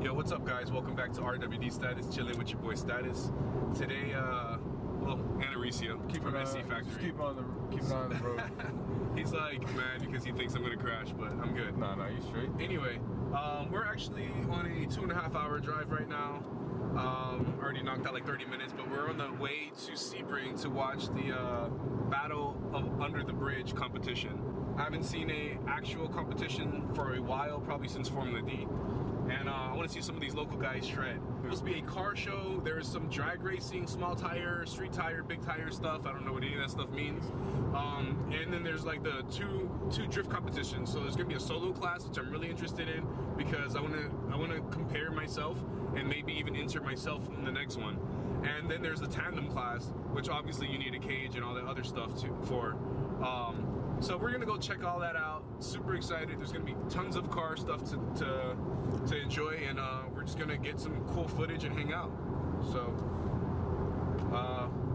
Yo, what's up guys? Welcome back to RWD Status, chilling with your boy Status. Today, well, Anaricio from SC Factory. Just keep on the road. He's like mad because he thinks I'm gonna crash, but I'm good. No, you straight. Anyway, we're actually on a 2.5 hour drive right now. Already knocked out like 30 minutes, but we're on the way to Sebring to watch the Battle of Under the Bridge competition. I haven't seen a actual competition for a while, probably since Formula D. And I want to see some of these local guys shred. It's supposed to be a car show. There is some drag racing, small tire, street tire, big tire stuff. I don't know what any of that stuff means. And then there's like the two drift competitions. So there's gonna be a solo class, which I'm really interested in because I wanna compare myself and maybe even insert myself in the next one. And then there's the tandem class, which obviously you need a cage and all that other stuff for. So we're gonna go check all that out. Super excited. There's gonna be tons of car stuff to enjoy, and we're just gonna get some cool footage and hang out. So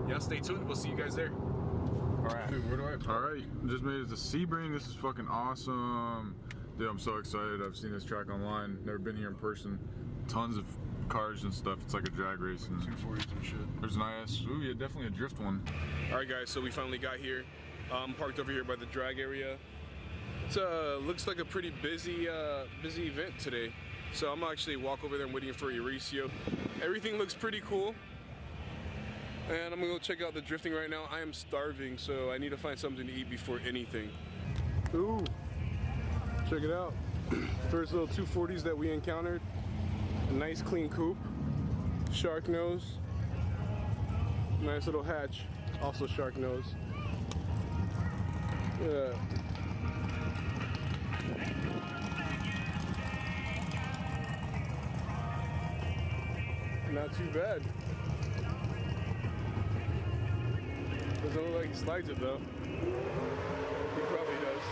yeah, stay tuned. We'll see you guys there. Alright. Dude, where do I park? Alright, just made it to Sebring. This is fucking awesome. Dude, I'm so excited. I've seen this track online. Never been here in person. Tons of cars and stuff. It's like a drag race and 240s and shit. There's an IS. Ooh, yeah, definitely a drift one. Alright guys, so we finally got here. Parked over here by the drag area. It looks like a pretty busy event today. So I'm actually walk over there and waiting for Mauricio. Everything looks pretty cool. And I'm gonna go check out the drifting right now. I am starving, so I need to find something to eat before anything. Ooh, check it out. First little 240s that we encountered. A nice clean coupe, shark nose. Nice little hatch, also shark nose. Yeah. Not too bad. Doesn't look like he slides it though. He probably does.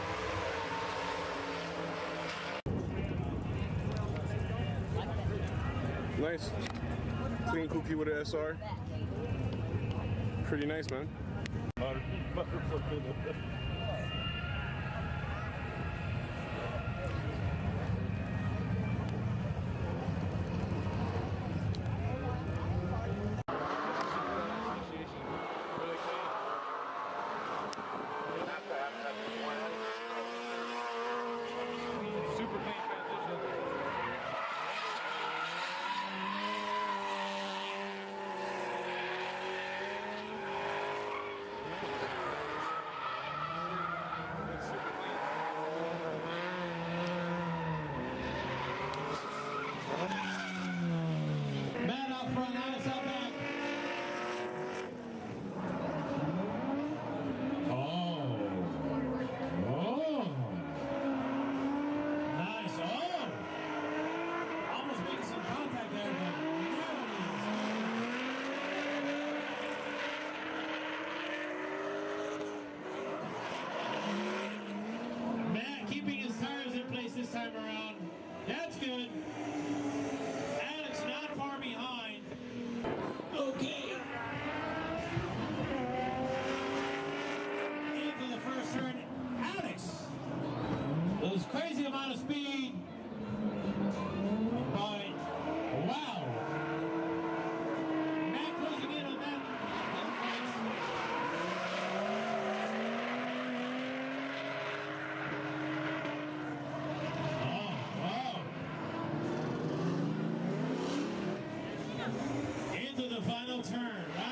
Nice. Clean cookie with an SR. Pretty nice, man. This time around. That's good. Alex not far behind. Okay. Into the first turn. Alex. Those crazy amount of speed. But wow. Matt closing in on that. Into the final turn. Wow.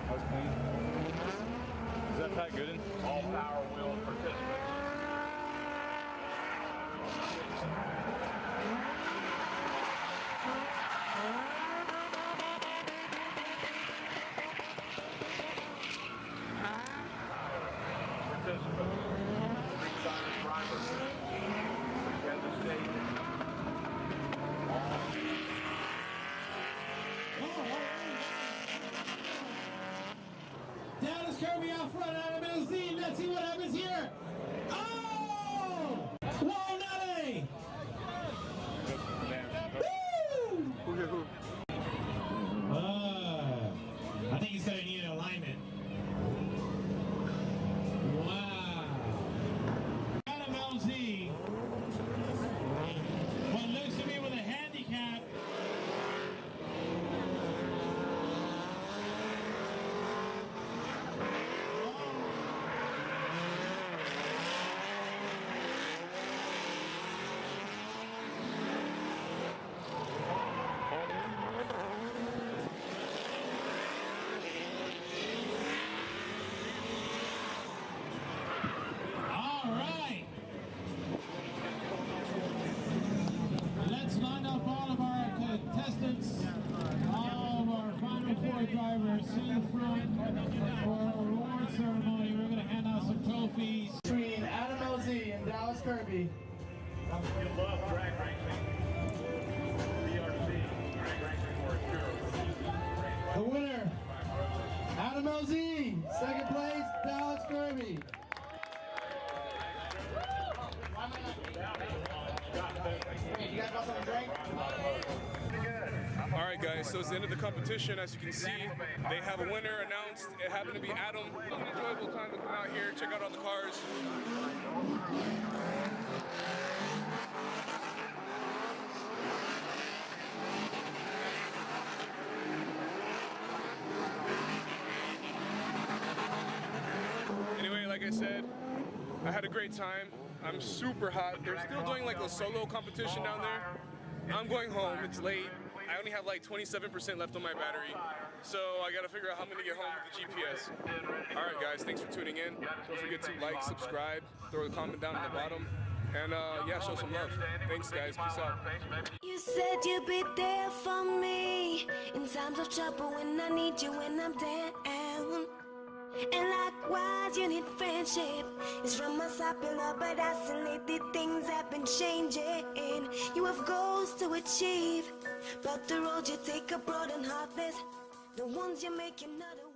That's clean. Is that Pat Gooden? All power wheel participants. Dallas Kirby. You love drag racing. BRC, drag racing for sure. The winner, Adam LZ. Second place, Dallas Kirby. You guys want something to drink? All right, guys, so it's the end of the competition. As you can see, they have a winner announced. It happened to be Adam. It was an enjoyable time to come out here, check out all the cars. Anyway, like I said, I had a great time. I'm super hot. They're still doing like a solo competition down there. I'm going home, it's late. I only have like 27% left on my battery. So I gotta figure out how I'm gonna get home with the GPS. All right, guys, thanks for tuning in. Don't forget to like, subscribe, throw a comment down in the bottom. And yeah, show some love. Thanks, guys. Peace out. You said you'd be there for me in times of trouble when I need you when I'm down. And likewise, you need friendship. It's from us popular, but isolated things have been changing. You have goals to achieve, but the road you take are broad and heartless. The ones you're making are the